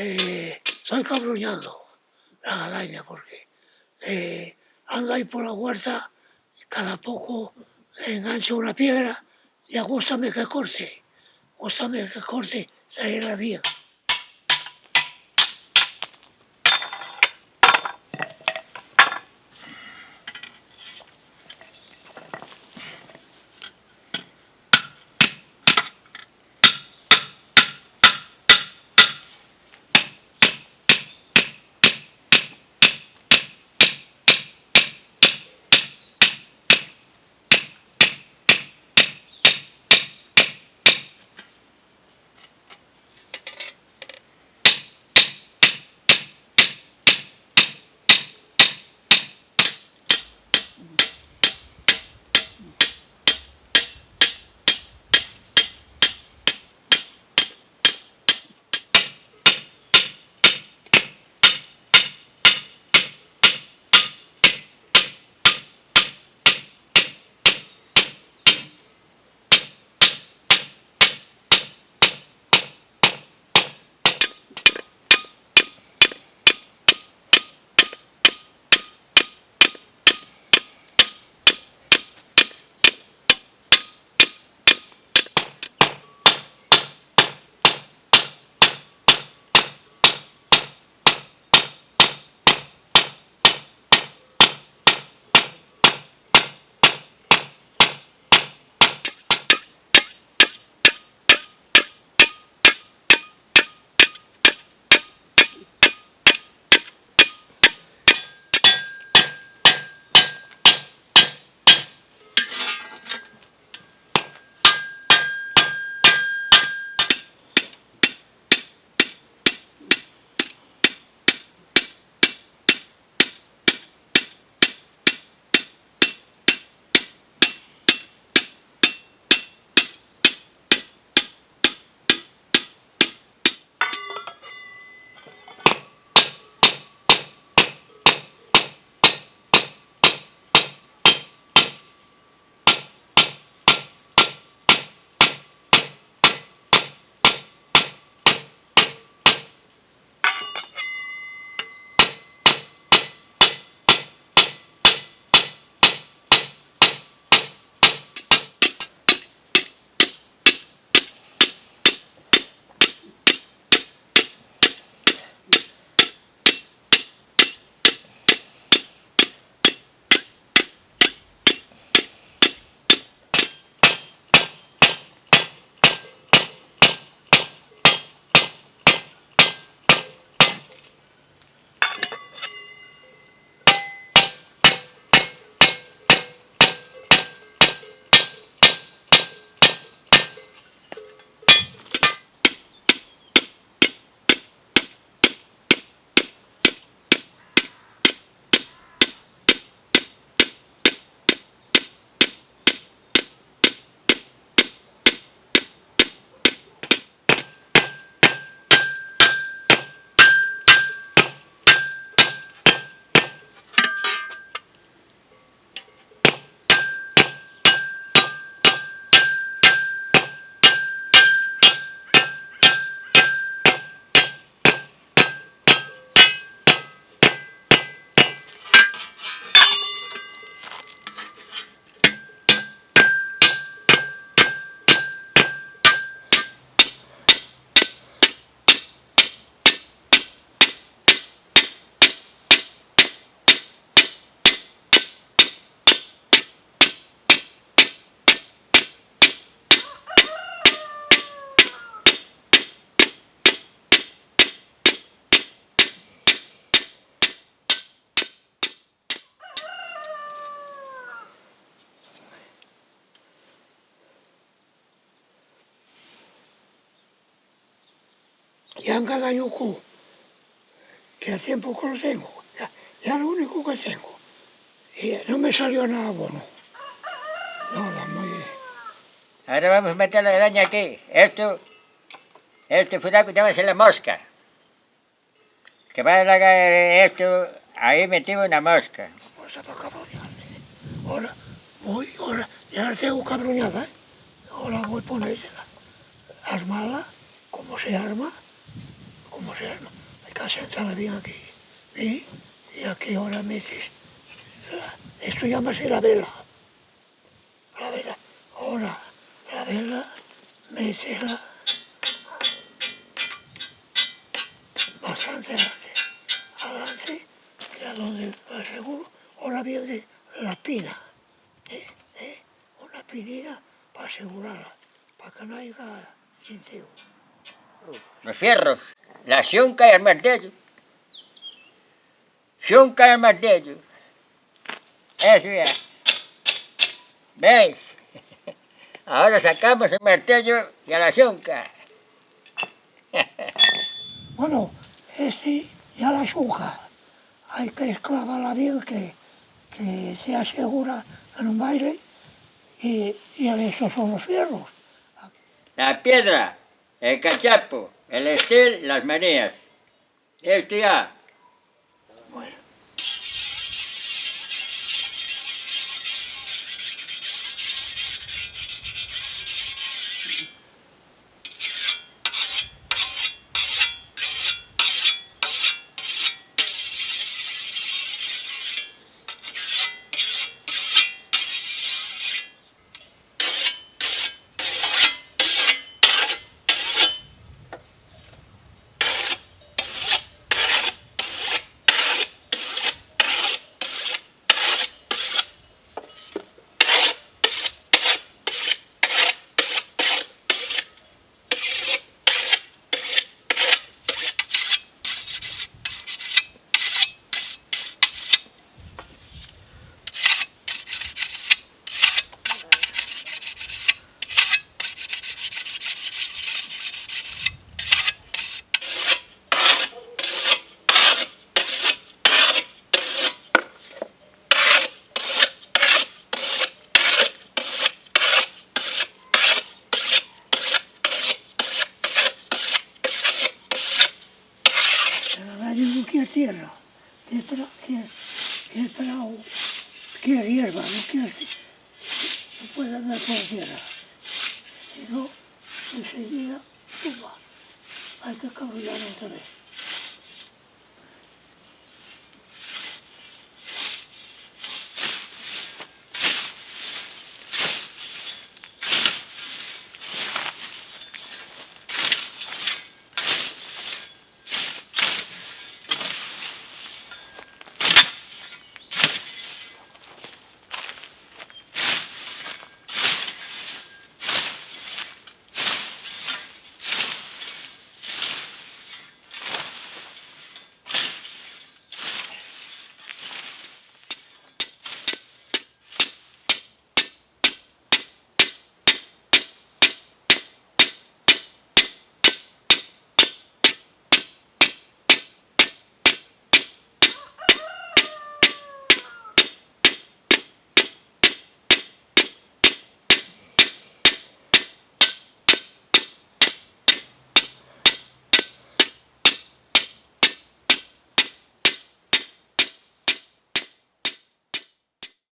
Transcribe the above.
estoy cabruñando la gadaña porque ando ahí por la huerta, cada poco engancho una piedra y gústame que corte, salirá bien. Ya en cada yucu, que hace poco lo tengo, ya lo único que tengo. Y no me salió nada bueno. Nada, muy bien. Ahora vamos a meter la araña aquí. Esto fue llámase la mosca. Que va a caer esto, ahí metimos una mosca. Pues para cabronearme. Ahora, ya la tengo cabroneada, ¿eh? Ahora voy a ponérsela. Armarla, como se arma, ¿cómo se llama? Hay que sentarla bien aquí. ¿Sí? Y aquí ahora metes, esto llámase la vela. La vela. Ahora, la vela, métela bastante adelante, que a donde va seguro. Ahora viene la pina, ¿eh? Una pinina para asegurarla, para que no haya sentido. Los fierros, la xunca y el martillo. Xunca y el martillo. Eso ya. ¿Veis? Ahora sacamos el martillo y a la xunca. Bueno, ya la yuca, hay que esclavarla bien, que sea segura en un baile, y esos son los fierros. La piedra, el cachapo, el estil, las manías. Esto ya. Bueno, nadie no quiere tierra, quiere hierba, no puede andar por tierra. Si no, enseguida, tumba, hay que cabrullar otra vez.